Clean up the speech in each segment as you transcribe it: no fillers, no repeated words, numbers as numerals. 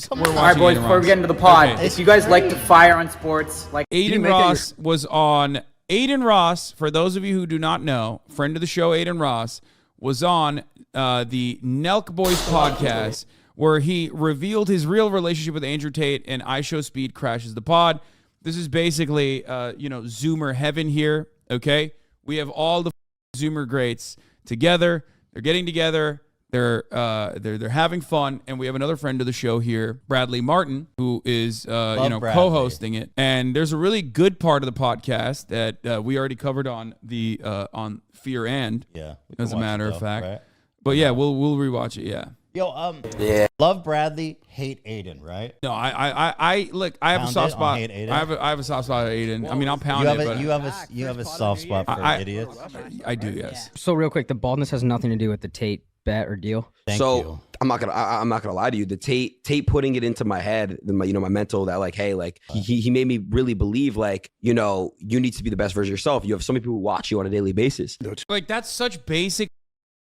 Come on. All right, boys, before we get into the pod, if you guys like to fire on sports, like Aiden Ross was on. Aiden Ross, for those of you who do not know, friend of the show, Aiden Ross, was on the Nelk Boys podcast, where he revealed his real relationship with Andrew Tate, and I Show Speed crashes the pod. This is basically, Zoomer heaven here, okay? We have all the Zoomer greats together. They're getting together. They're having fun, and we have another friend of the show here, Bradley Martin, who is co-hosting it. And there's a really good part of the podcast that we already covered on the on Fear and, as a matter of fact. Right? But yeah, we'll rewatch it. Yeah. Yo, love Bradley, hate Aiden, right? No, I look. I have a soft spot. I have a soft spot at Aiden. I mean, I'll pound it. But you have a soft spot for idiots. I do, yes. So real quick, the baldness has nothing to do with the Tate bet or deal. Thank you. I'm not gonna lie to you. The Tate putting it into my head, my mental, that like, hey, like he made me really believe, like, you need to be the best version of yourself. You have so many people who watch you on a daily basis. Like, that's such basic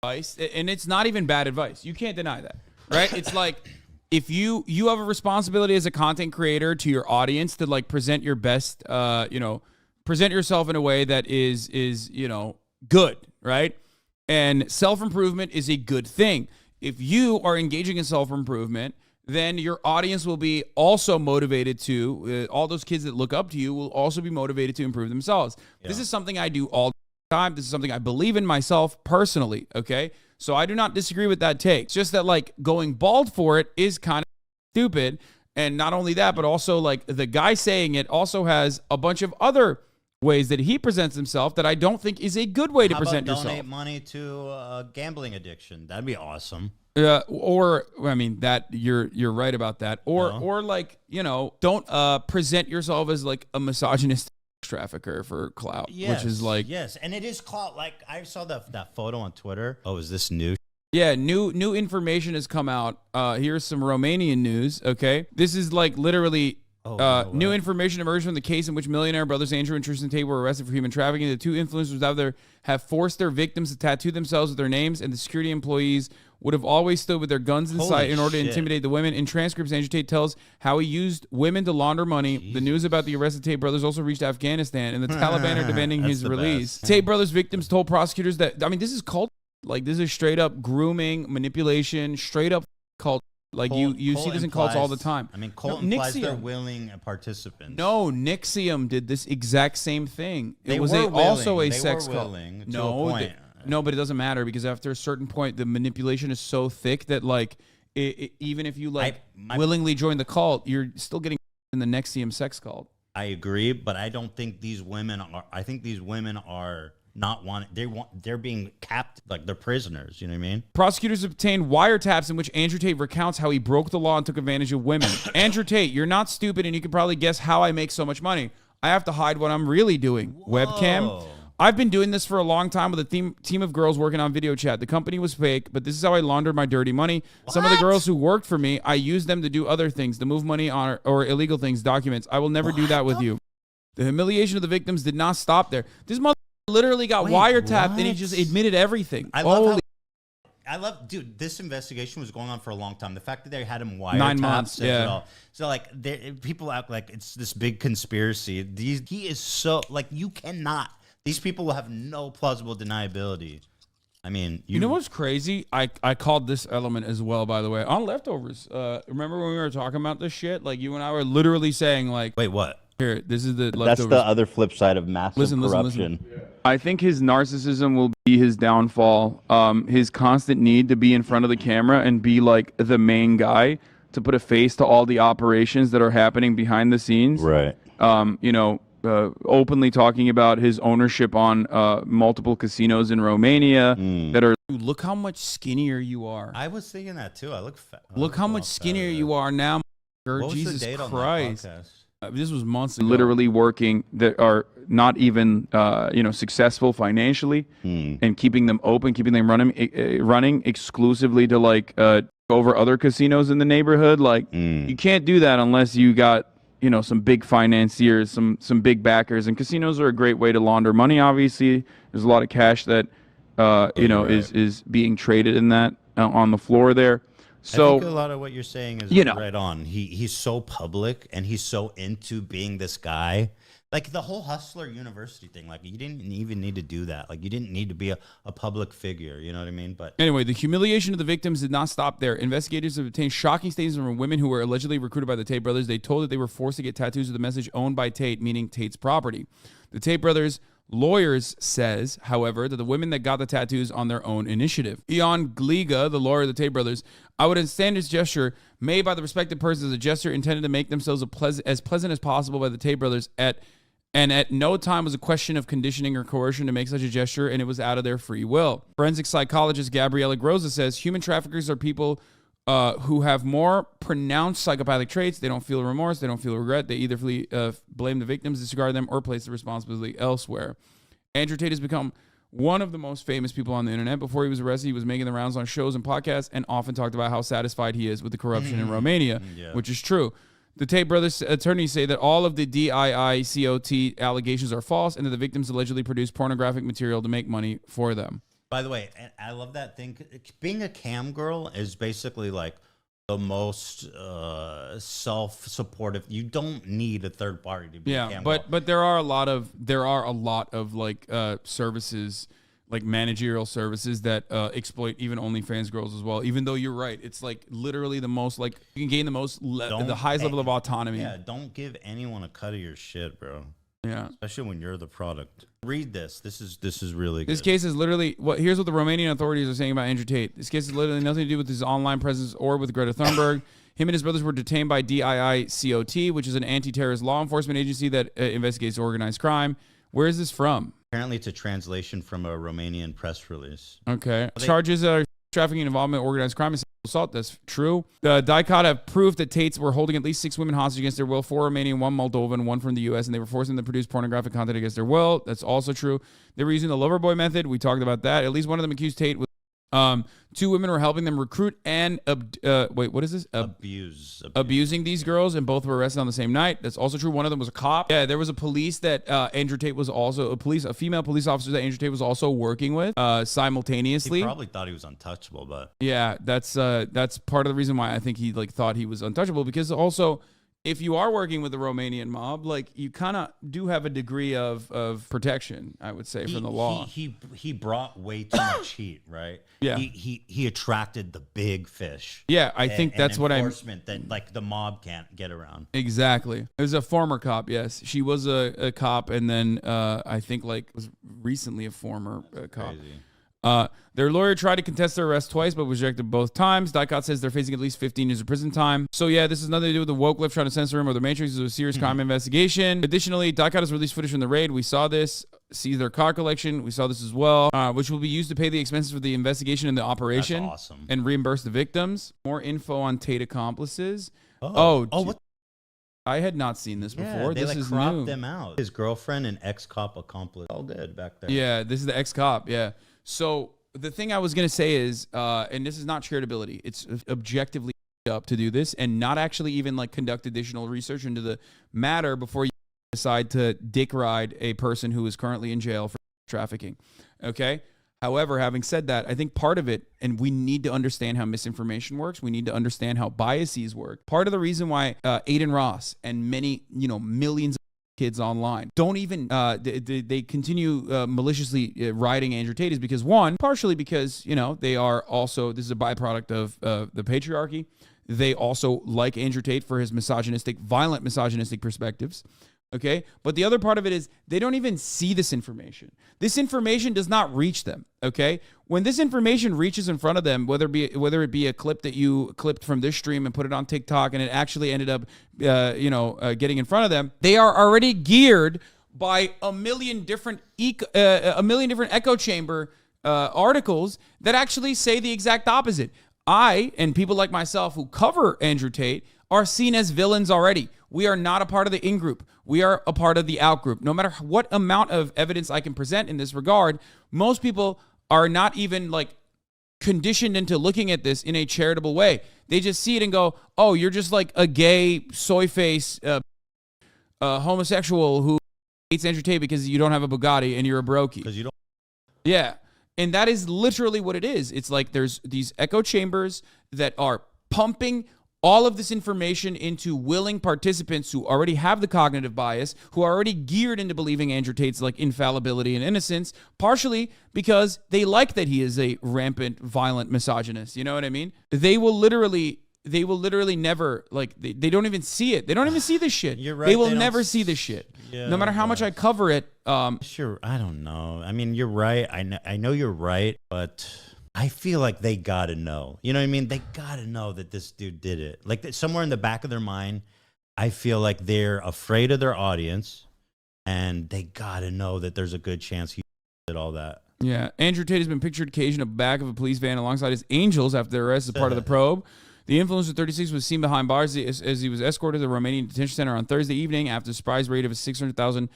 advice, and it's not even bad advice. You can't deny that, right? It's like, if you have a responsibility as a content creator to your audience to like present your best, present yourself in a way that is good, right? And self-improvement is a good thing. If you are engaging in self-improvement, then your audience will be also motivated to, all those kids that look up to you will also be motivated to improve themselves. Yeah. This is something I do all the time. This is something I believe in myself personally, okay? So I do not disagree with that take. It's just that, like, going bald for it is kind of stupid. And not only that, but also, like, the guy saying it also has a bunch of other ways that he presents himself that I don't think is a good way to present yourself. Donate money to gambling addiction. That'd be awesome. Or I mean, that you're right about that. Or like, don't present yourself as like a misogynist trafficker for clout, yes, which is like, yes, and it is clout. Like, I saw that photo on Twitter. Oh, is this new? Yeah, new information has come out. Here's some Romanian news. Okay, this is like literally. New information emerged from the case in which millionaire brothers Andrew and Tristan Tate were arrested for human trafficking. The two influencers out there have forced their victims to tattoo themselves with their names, and the security employees would have always stood with their guns in sight in order to intimidate the women. In transcripts, Andrew Tate tells how he used women to launder money. Jesus. The news about the arrested Tate brothers also reached Afghanistan, and the Taliban are demanding his release. Tate brothers victims told prosecutors that, I mean, this is cult. Like, this is straight up grooming, manipulation, straight up cult. Like, you see this in cults all the time. I mean, cult implies they're willing participants. No, Nixium did this exact same thing. It was also a sex cult. No, but it doesn't matter, because after a certain point, the manipulation is so thick that, like, even if you willingly join the cult, you're still getting in the Nixium sex cult. I agree, but I don't think these women are. I think these women are not wanting. They're being capped, like they're prisoners. You know what I mean? Prosecutors obtained wiretaps in which Andrew Tate recounts how he broke the law and took advantage of women. Andrew Tate, you're not stupid, and you can probably guess how I make so much money. I have to hide what I'm really doing. Whoa. Webcam. I've been doing this for a long time with a team of girls working on video chat. The company was fake, but this is how I laundered my dirty money. What? Some of the girls who worked for me, I used them to do other things, to move money on or illegal things, documents. I will never do that with you. The humiliation of the victims did not stop there. This mother literally got wiretapped, and he just admitted everything. I love, dude, this investigation was going on for a long time. The fact that they had him wiretapped 9 months, yeah. So, like, people act like it's this big conspiracy. He is so, like, you cannot. These people will have no plausible deniability. I mean, you know what's crazy? I called this element as well, by the way, on Leftovers. Remember when we were talking about this shit? Like, you and I were literally saying, like, wait, what? Here, this is the Leftovers. That's the other flip side of massive corruption. Listen. I think his narcissism will be his downfall. His constant need to be in front of the camera and be like the main guy, to put a face to all the operations that are happening behind the scenes. Right. Openly talking about his ownership on multiple casinos in Romania that are. Dude, look how much skinnier you are. I was thinking that too. I look fat. Look how much skinnier you are now. Jesus Christ. This was months ago. Literally working that are not even successful financially, and keeping them open, keeping them running exclusively to like over other casinos in the neighborhood. Like you can't do that unless you got some big financiers, some big backers, and casinos are a great way to launder money. Obviously, there's a lot of cash that is being traded in that on the floor there. So I think a lot of what you're saying is right on. He's so public and he's so into being this guy. Like the whole Hustler University thing, like you didn't even need to do that. Like you didn't need to be a public figure. You know what I mean? But anyway, the humiliation of the victims did not stop there. Investigators have obtained shocking statements from women who were allegedly recruited by the Tate brothers. They told that they were forced to get tattoos with the message "owned by Tate," meaning Tate's property. The Tate brothers' lawyers says, however, that the women that got the tattoos on their own initiative. Ian Gliga, the lawyer of the Tate brothers, I would understand this gesture made by the respected persons as a gesture intended to make themselves as pleasant as possible by the Tate brothers at no time was a question of conditioning or coercion to make such a gesture, and it was out of their free will. Forensic psychologist Gabriela Groza says human traffickers are people who have more pronounced psychopathic traits. They don't feel remorse. They don't feel regret. They either blame the victims, disregard them, or place the responsibility elsewhere. Andrew Tate has become one of the most famous people on the internet. Before he was arrested, he was making the rounds on shows and podcasts and often talked about how satisfied he is with the corruption in Romania, which is true. The Tate brothers' attorneys say that all of the DIICOT allegations are false and that the victims allegedly produced pornographic material to make money for them. by the way, I love that thing. Being a cam girl is basically like the most self-supportive. You don't need a third party to be a cam girl. But there are a lot of like services, like managerial services that exploit even OnlyFans girls as well. Even though you're right, it's like literally the most, like you can gain the most the highest level of autonomy. Yeah, don't give anyone a cut of your shit, bro. Yeah, especially when you're the product. Read this. This is really good. This case is literally here's what the Romanian authorities are saying about Andrew Tate. This case has literally nothing to do with his online presence or with Greta Thunberg. Him and his brothers were detained by DIICOT, which is an anti-terrorist law enforcement agency that investigates organized crime. Where is this from? Apparently, it's a translation from a Romanian press release. Okay. Charges are trafficking, involvement, organized crime, and sexual assault. That's true. The DICOT have proved that Tates were holding at least 6 women hostage against their will, 4 Romanian, 1 Moldovan, 1 from the U.S., and they were forcing them to produce pornographic content against their will. That's also true. They were using the Loverboy method. We talked about that. At least one of them accused Tate with 2 women were helping them recruit and abusing these girls, and both were arrested on the same night. That's also true. One of them was a cop. Yeah, there was a police that Andrew Tate was also a female police officer that Andrew Tate was also working with simultaneously. He probably thought he was untouchable, but yeah, that's part of the reason why I think he thought he was untouchable, because also, if you are working with the Romanian mob, like you kind of do have a degree of protection, I would say, from the law. He brought way too much heat, right? Yeah. He attracted the big fish. Yeah, I think that's what enforcement that like the mob can't get around. Exactly. It was a former cop. Yes, she was a cop, and then I think like was recently a former cop. Crazy. Their lawyer tried to contest their arrest twice, but was rejected both times. DICOT says they're facing at least 15 years of prison time. So yeah, this has nothing to do with the woke left trying to censor him or the Matrix. This is a serious crime investigation. Additionally, DICOT has released footage from the raid. We saw this. See their car collection. We saw this as well, which will be used to pay the expenses for the investigation and the operation. That's awesome. And reimburse the victims. More info on Tate accomplices. What? I had not seen this before. They this is cropped new. them out. His girlfriend and ex-cop accomplice. All good back there. Yeah, this is the ex-cop. Yeah. So the thing I was going to say is, and this is not charitability, it's objectively up to do this and not actually even like conduct additional research into the matter before you decide to dick ride a person who is currently in jail for trafficking. Okay. However, having said that, I think part of it, and we need to understand how misinformation works. We need to understand how biases work. Part of the reason why Aiden Ross and many, millions of kids online don't even they continue maliciously riding Andrew Tate is because, one, partially because they are also, this is a byproduct of the patriarchy. They also like Andrew Tate for his violent misogynistic perspectives. Okay, but the other part of it is they don't even see this information. This information does not reach them. Okay, when this information reaches in front of them, whether it be a clip that you clipped from this stream and put it on TikTok, and it actually ended up, getting in front of them, they are already geared by a million different echo chamber articles that actually say the exact opposite. I and people like myself who cover Andrew Tate are seen as villains already. We are not a part of the in-group. We are a part of the out-group. No matter what amount of evidence I can present in this regard, most people are not even like conditioned into looking at this in a charitable way. They just see it and go, oh, you're just like a gay, soy face, homosexual who hates Andrew Tate because you don't have a Bugatti and you're a brokey. Because you don't. Yeah. And that is literally what it is. It's like there's these echo chambers that are pumping all of this information into willing participants who already have the cognitive bias, who are already geared into believing Andrew Tate's like infallibility and innocence, partially because they like that he is a rampant, violent misogynist. You know what I mean? They will literally never, like, they don't even see it. They don't even see this shit. You're right, they will they never don't see this shit. Yeah, no matter how much I cover it. Sure, I don't know. I mean, you're right. I know you're right, but I feel like they gotta know. You know what I mean? They gotta know that this dude did it. Like somewhere in the back of their mind, I feel like they're afraid of their audience, and they gotta know that there's a good chance he did all that. Yeah, Andrew Tate has been pictured occasionally in the back of a police van alongside his angels after their arrest as part of the probe. The influencer 36 was seen behind bars as he was escorted to the Romanian detention center on Thursday evening after a surprise raid of a 600,000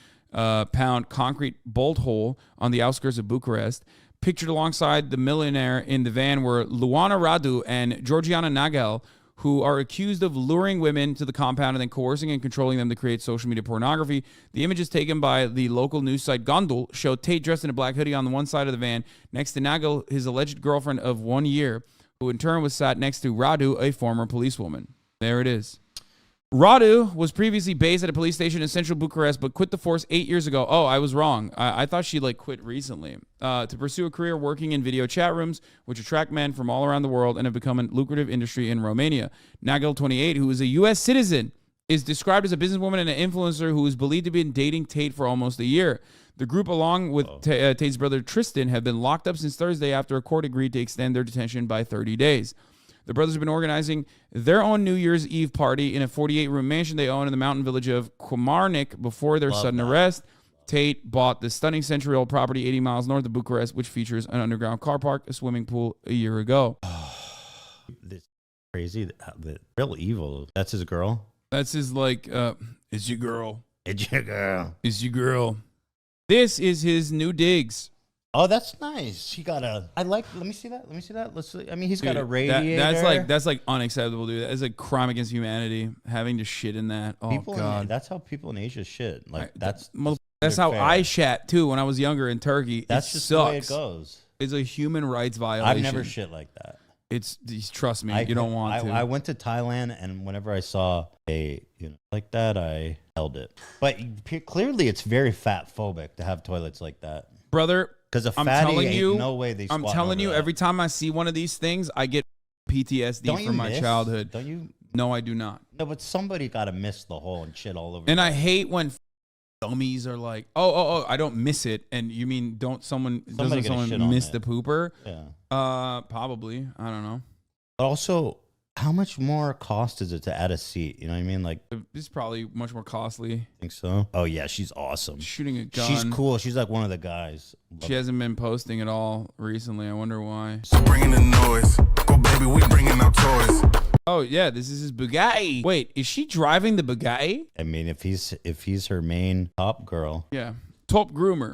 pound concrete bolt hole on the outskirts of Bucharest. Pictured alongside the millionaire in the van were Luana Radu and Georgiana Nagel, who are accused of luring women to the compound and then coercing and controlling them to create social media pornography. The images taken by the local news site Gondul show Tate dressed in a black hoodie on the one side of the van, next to Nagel, his alleged girlfriend of 1 year, who in turn was sat next to Radu, a former policewoman. There it is. Radu was previously based at a police station in central Bucharest, but quit the force 8 years ago. Oh, I was wrong. I thought she like quit recently to pursue a career working in video chat rooms, which attract men from all around the world and have become a lucrative industry in Romania. Nagel, 28, who is a U.S. citizen, is described as a businesswoman and an influencer who is believed to have been dating Tate for almost a year. The group, along with Tate's brother Tristan, have been locked up since Thursday after a court agreed to extend their detention by 30 days. The brothers have been organizing their own New Year's Eve party in a 48-room mansion they own in the mountain village of Komarnik before their sudden arrest. Tate bought the stunning century-old property 80 miles north of Bucharest, which features an underground car park, a swimming pool, a year ago. This crazy, the real evil. That's his girl? That's his, like, it's your girl. It's your girl. It's your girl. This is his new digs. Oh, that's nice. He got a. I like. Let me see that. Let's see. I mean, he's got a radiator. That's like unacceptable, dude. That's a crime against humanity. Having to shit in that. Oh God. That's how people in Asia shit. Like that's how I shat too when I was younger in Turkey. That's just the way it goes. It's a human rights violation. I've never shit like that. Trust me, you don't want to. I went to Thailand, and whenever I saw a like that, I held it. But clearly, it's very fat phobic to have toilets like that, brother. Because a fatty ain't no way they. I'm telling you, every time I see one of these things, I get PTSD from my childhood. Don't you? No, I do not. No, but somebody got to miss the hole and shit all over. And I hate when dummies are like, oh, I don't miss it. And you mean doesn't someone miss the pooper? Yeah. Probably. I don't know. But also, how much more cost is it to add a seat? You know what I mean? Like, it's probably much more costly. Think so? Oh yeah, she's awesome. Shooting a gun. She's cool. She's like one of the guys. She hasn't been posting at all recently. I wonder why. Bringing the noise. Go baby, we bringing out toys. Oh yeah, this is his Bugatti. Wait, is she driving the Bugatti? I mean, if he's her main top girl. Yeah. Top groomer.